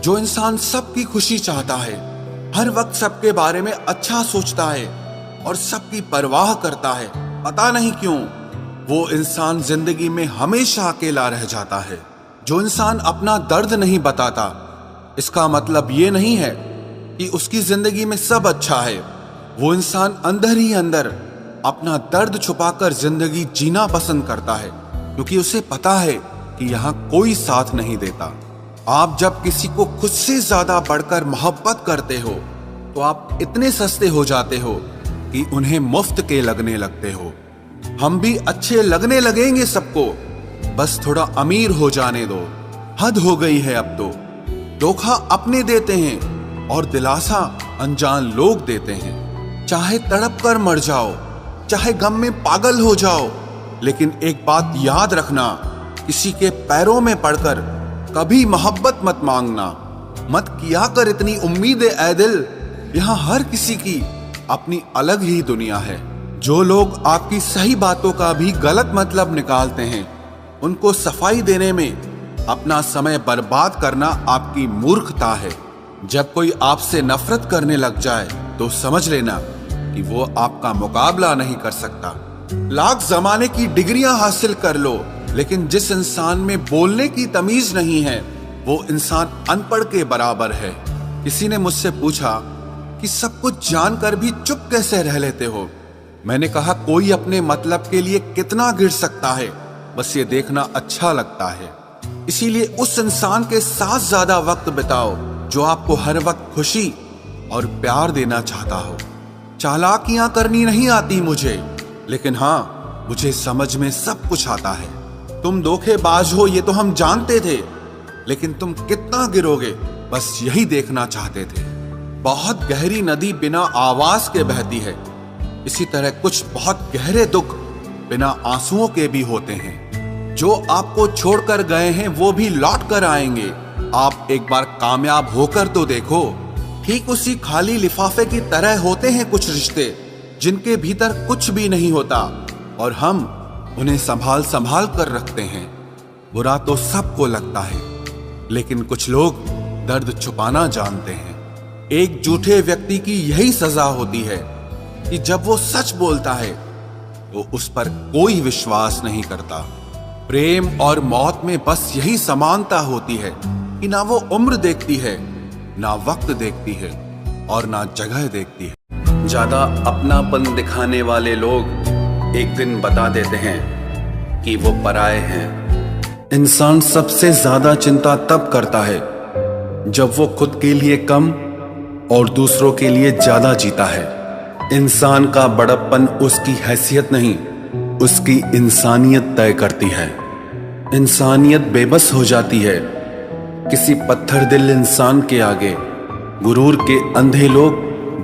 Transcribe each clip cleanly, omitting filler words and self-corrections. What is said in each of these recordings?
जो इंसान सबकी खुशी चाहता है, हर वक्त सबके बारे में अच्छा सोचता है और सबकी परवाह करता है, पता नहीं क्यों वो इंसान जिंदगी में हमेशा अकेला रह जाता है। जो इंसान अपना दर्द नहीं बताता, इसका मतलब ये नहीं है कि उसकी जिंदगी में सब अच्छा है। वो इंसान अंदर ही अंदर अपना दर्द छुपाकर जिंदगी जीना पसंद करता है, क्योंकि उसे पता है कि यहाँ कोई साथ नहीं देता। आप जब किसी को खुद से ज्यादा बढ़कर मोहब्बत करते हो तो आप इतने सस्ते हो जाते हो कि उन्हें मुफ्त के लगने लगते हो। हम भी अच्छे लगने लगेंगे सबको, बस थोड़ा अमीर हो जाने दो। हद हो गई है अब तो। धोखा अपने देते हैं और दिलासा अनजान लोग देते हैं। चाहे तड़प कर मर जाओ, चाहे गम में पागल हो जाओ, लेकिन एक बात याद रखना, किसी के पैरों में पड़कर कभी मोहब्बत मत मांगना। मत किया कर इतनी उम्मीदें ऐ दिल, यहाँ हर किसी की अपनी अलग ही दुनिया है। जो लोग आपकी सही बातों का भी गलत मतलब निकालते हैं, उनको सफाई देने में अपना समय बर्बाद करना आपकी मूर्खता है। जब कोई आपसे नफरत करने लग जाए तो समझ लेना कि वो आपका मुकाबला नहीं कर सकता। लाख जमाने की डिग्रियां हासिल कर लो, लेकिन जिस इंसान में बोलने की तमीज नहीं है, वो इंसान अनपढ़ के बराबर है। किसी ने मुझसे पूछा कि सब कुछ जानकर भी चुप कैसे रह लेते हो। मैंने कहा, कोई अपने मतलब के लिए कितना गिर सकता है, बस ये देखना अच्छा लगता है। इसीलिए उस इंसान के साथ ज्यादा वक्त बिताओ जो आपको हर वक्त खुशी और प्यार देना चाहता हो। चालाकियां करनी नहीं आती मुझे, लेकिन हाँ, मुझे समझ में सब कुछ आता है। तुम धोखेबाज हो ये तो हम जानते थे, लेकिन तुम कितना गिरोगे बस यही देखना चाहते थे। बहुत गहरी नदी बिना आवाज के बहती है, इसी तरह कुछ बहुत गहरे दुख बिना आंसुओं के भी होते हैं। जो आपको छोड़कर गए हैं वो भी लौट कर आएंगे। आप एक बार कामयाब होकर तो देखो। ठीक उसी खाली लिफाफे की तरह होते हैं कुछ रिश्ते, जिनके भीतर कुछ भी नहीं होता और हम उन्हें संभाल संभाल कर रखते हैं। बुरा तो सबको लगता है, लेकिन कुछ लोग दर्द छुपाना जानते हैं। एक झूठे व्यक्ति की यही सजा होती है कि जब वो सच बोलता है तो उस पर कोई विश्वास नहीं करता। प्रेम और मौत में बस यही समानता होती है कि ना वो उम्र देखती है, ना वक्त देखती है और ना जगह देखती है। ज्यादा अपनापन दिखाने वाले लोग एक दिन बता देते हैं कि वो पराए हैं। इंसान सबसे ज्यादा चिंता तब करता है जब वो खुद के लिए कम और दूसरों के लिए ज्यादा जीता है। इंसान का बड़प्पन उसकी हैसियत नहीं, उसकी इंसानियत तय करती है। इंसानियत बेबस हो जाती है किसी पत्थर दिल इंसान के आगे। गुरूर के अंधे लोग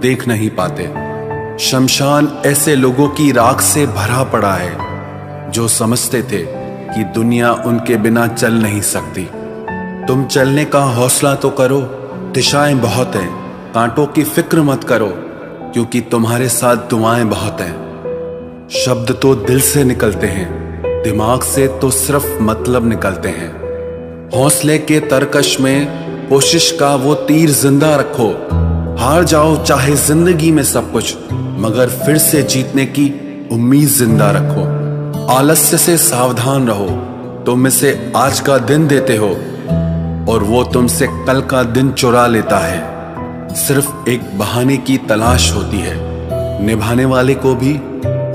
देख नहीं पाते। शमशान ऐसे लोगों की राख से भरा पड़ा है जो समझते थे कि दुनिया उनके बिना चल नहीं सकती। तुम चलने का हौसला तो करो, दिशाएं बहुत हैं। कांटों की फिक्र मत करो, क्योंकि तुम्हारे साथ दुआएं बहुत हैं। शब्द तो दिल से निकलते हैं, दिमाग से तो सिर्फ मतलब निकलते हैं। हौसले के तरकश में कोशिश का वो तीर जिंदा रखो। हार जाओ चाहे जिंदगी में सब कुछ, मगर फिर से जीतने की उम्मीद जिंदा रखो। आलस्य से सावधान रहो। तुम इसे आज का दिन देते हो और वो तुमसे कल का दिन चुरा लेता है। सिर्फ एक बहाने की तलाश होती है, निभाने वाले को भी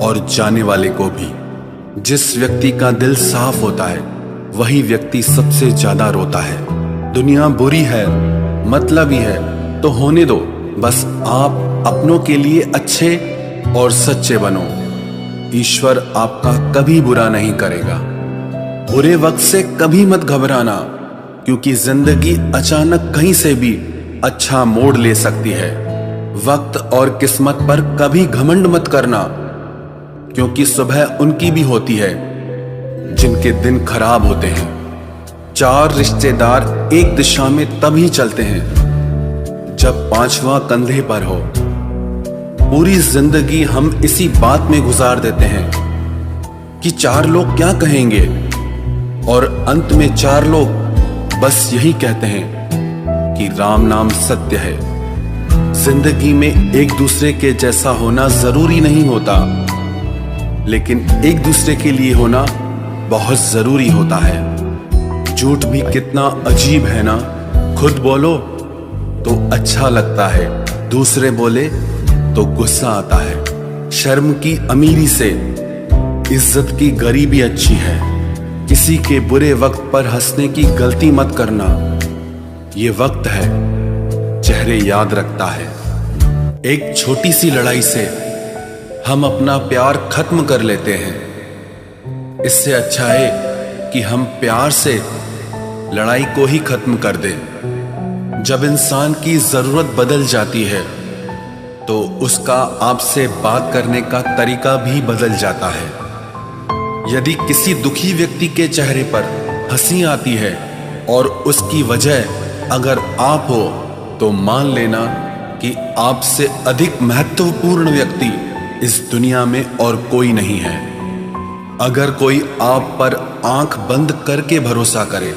और जाने वाले को भी। जिस व्यक्ति का दिल साफ होता है वही व्यक्ति सबसे ज्यादा रोता है। दुनिया बुरी है, मतलबी है तो होने दो। बस आप अपनों के लिए अच्छे और सच्चे बनो। ईश्वर आपका कभी बुरा नहीं करेगा। बुरे वक्त से कभी मत घबराना, क्योंकि जिंदगी अचानक कहीं से भी अच्छा मोड़ ले सकती है। वक्त और किस्मत पर कभी घमंड मत करना, क्योंकि सुबह उनकी भी होती है जिनके दिन खराब होते हैं। चार रिश्तेदार एक दिशा में तभी चलते हैं जब पांचवा कंधे पर हो। पूरी जिंदगी हम इसी बात में गुजार देते हैं कि चार लोग क्या कहेंगे, और अंत में चार लोग बस यही कहते हैं कि राम नाम सत्य है। जिंदगी में एक दूसरे के जैसा होना जरूरी नहीं होता, लेकिन एक दूसरे के लिए होना बहुत जरूरी होता है। झूठ भी कितना अजीब है ना, खुद बोलो तो अच्छा लगता है, दूसरे बोले तो गुस्सा आता है। शर्म की अमीरी से इज्जत की गरीबी अच्छी है। किसी के बुरे वक्त पर हंसने की गलती मत करना, ये वक्त है चेहरे याद रखता है। एक छोटी सी लड़ाई से हम अपना प्यार खत्म कर लेते हैं। इससे अच्छा है कि हम प्यार से लड़ाई को ही खत्म कर दें। जब इंसान की जरूरत बदल जाती है तो उसका आपसे बात करने का तरीका भी बदल जाता है। यदि किसी दुखी व्यक्ति के चेहरे पर हंसी आती है और उसकी वजह अगर आप हो, तो मान लेना कि आपसे अधिक महत्वपूर्ण व्यक्ति इस दुनिया में और कोई नहीं है। अगर कोई आप पर आंख बंद करके भरोसा करे,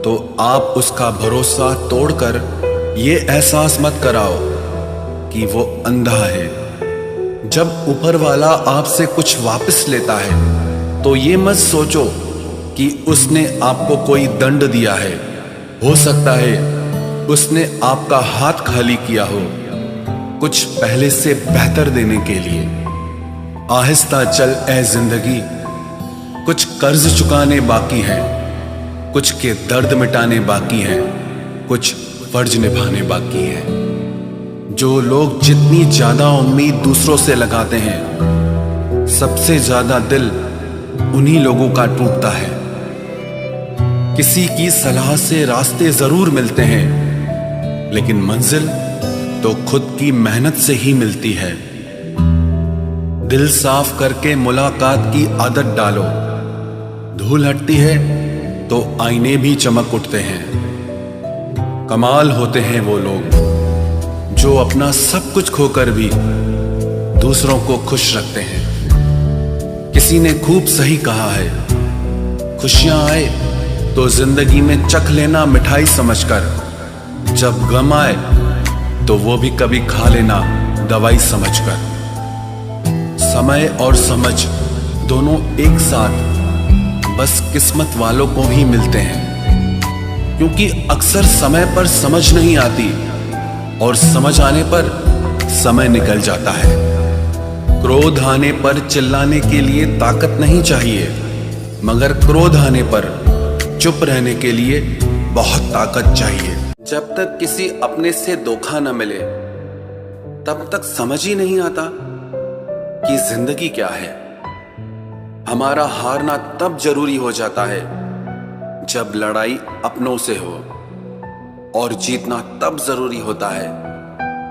तो आप उसका भरोसा तोड़कर ये एहसास मत कराओ कि वो अंधा है। जब ऊपर वाला आपसे कुछ वापस लेता है, तो ये मत सोचो कि उसने आपको कोई दंड दिया है। हो सकता है उसने आपका हाथ खाली किया हो, कुछ पहले से बेहतर देने के लिए। आहिस्ता चल ए जिंदगी, कुछ कर्ज चुकाने बाकी हैं, कुछ के दर्द मिटाने बाकी हैं, कुछ फर्ज निभाने बाकी हैं। जो लोग जितनी ज्यादा उम्मीद दूसरों से लगाते हैं, सबसे ज्यादा दिल उन्हीं लोगों का टूटता है। किसी की सलाह से रास्ते जरूर मिलते हैं, लेकिन मंजिल तो खुद की मेहनत से ही मिलती है। दिल साफ करके मुलाकात की आदत डालो। धूल हटती है तो आईने भी चमक उठते हैं। कमाल होते हैं वो लोग जो अपना सब कुछ खोकर भी दूसरों को खुश रखते हैं। किसी ने खूब सही कहा है, खुशियां आए तो जिंदगी में चख लेना मिठाई समझकर, जब गम आए तो वो भी कभी खा लेना दवाई समझकर। समय और समझ दोनों एक साथ बस किस्मत वालों को ही मिलते हैं, क्योंकि अक्सर समय पर समझ नहीं आती और समझ आने पर समय निकल जाता है। क्रोध आने पर चिल्लाने के लिए ताकत नहीं चाहिए, मगर क्रोध आने पर चुप रहने के लिए बहुत ताकत चाहिए। जब तक किसी अपने से धोखा न मिले, तब तक समझ ही नहीं आता कि जिंदगी क्या है। हमारा हारना तब जरूरी हो जाता है जब लड़ाई अपनों से हो, और जीतना तब जरूरी होता है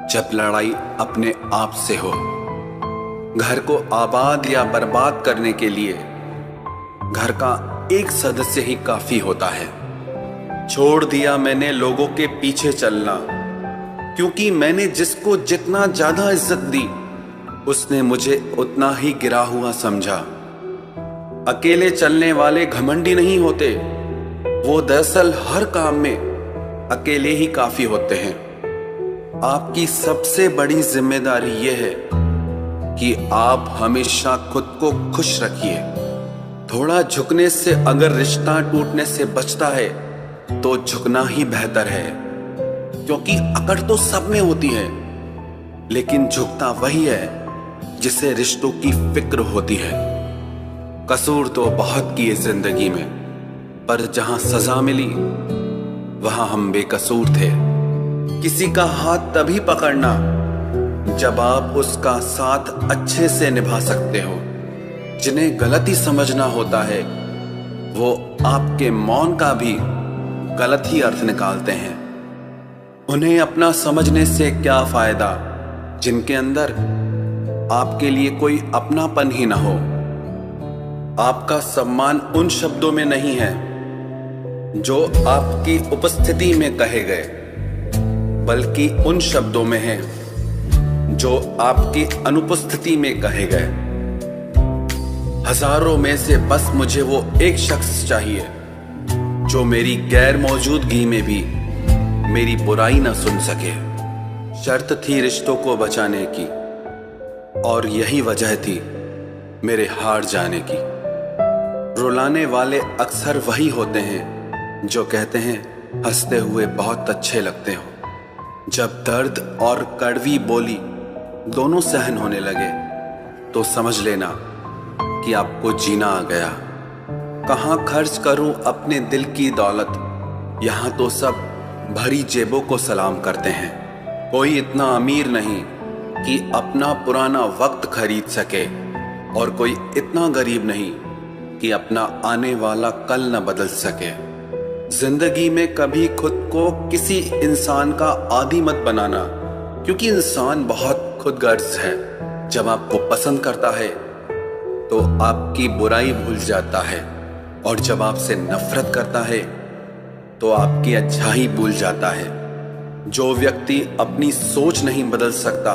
जब लड़ाई अपने आप से हो। घर को आबाद या बर्बाद करने के लिए घर का एक सदस्य ही काफी होता है। छोड़ दिया मैंने लोगों के पीछे चलना, क्योंकि मैंने जिसको जितना ज्यादा इज्जत दी, उसने मुझे उतना ही गिरा हुआ समझा। अकेले चलने वाले घमंडी नहीं होते, वो दरअसल हर काम में अकेले ही काफी होते हैं। आपकी सबसे बड़ी जिम्मेदारी यह है कि आप हमेशा खुद को खुश रखिए। थोड़ा झुकने से अगर रिश्ता टूटने से बचता है तो झुकना ही बेहतर है, क्योंकि अकड़ तो सब में होती है, लेकिन झुकता वही है जिसे रिश्तों की फिक्र होती है। कसूर तो बहुत किए जिंदगी में, पर जहां सजा मिली वहां हम बेकसूर थे। किसी का हाथ तभी पकड़ना जब आप उसका साथ अच्छे से निभा सकते हो। जिन्हें गलती समझना होता है, वो आपके मौन का भी गलत ही अर्थ निकालते हैं। उन्हें अपना समझने से क्या फायदा जिनके अंदर आपके लिए कोई अपनापन ही ना हो। आपका सम्मान उन शब्दों में नहीं है जो आपकी उपस्थिति में कहे गए, बल्कि उन शब्दों में है जो आपकी अनुपस्थिति में कहे गए। हजारों में से बस मुझे वो एक शख्स चाहिए जो मेरी गैर मौजूदगी में भी मेरी बुराई न सुन सके। शर्त थी रिश्तों को बचाने की, और यही वजह थी मेरे हार जाने की। रुलाने वाले अक्सर वही होते हैं जो कहते हैं हंसते हुए बहुत अच्छे लगते हो। जब दर्द और कड़वी बोली दोनों सहन होने लगे तो समझ लेना कि आपको जीना आ गया। कहाँ खर्च करूं अपने दिल की दौलत, यहाँ तो सब भरी जेबों को सलाम करते हैं। कोई इतना अमीर नहीं कि अपना पुराना वक्त खरीद सके, और कोई इतना गरीब नहीं कि अपना आने वाला कल न बदल सके। जिंदगी में कभी खुद को किसी इंसान का आदी मत बनाना, क्योंकि इंसान बहुत खुदगर्ज है। जब आपको पसंद करता है तो आपकी बुराई भूल जाता है, और जब आपसे नफरत करता है तो आपकी अच्छाई भूल जाता है। जो व्यक्ति अपनी सोच नहीं बदल सकता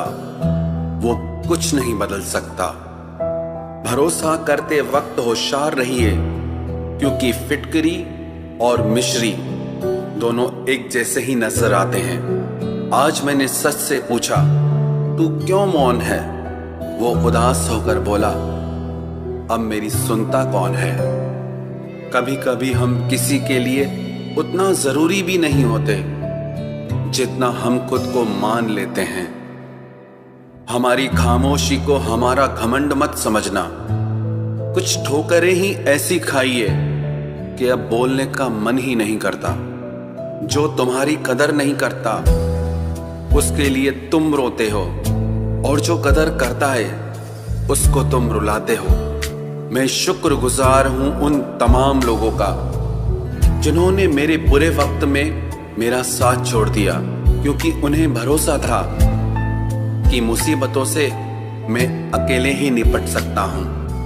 वो कुछ नहीं बदल सकता। भरोसा करते वक्त होशियार रहिए, क्योंकि फिटकरी और मिश्री दोनों एक जैसे ही नजर आते हैं। आज मैंने सच से पूछा, तू क्यों मौन है? वो उदास होकर बोला, अब मेरी सुनता कौन है? कभी कभी हम किसी के लिए उतना जरूरी भी नहीं होते जितना हम खुद को मान लेते हैं। हमारी खामोशी को हमारा घमंड मत समझना। कुछ ठोकरें ही ऐसी खाइए कि अब बोलने का मन ही नहीं करता। जो तुम्हारी कदर नहीं करता उसके लिए तुम रोते हो, और जो कदर करता है उसको तुम रुलाते हो। मैं शुक्रगुजार हूं उन तमाम लोगों का जिन्होंने मेरे बुरे वक्त में मेरा साथ छोड़ दिया, क्योंकि उन्हें भरोसा था कि मुसीबतों से मैं अकेले ही निपट सकता हूं।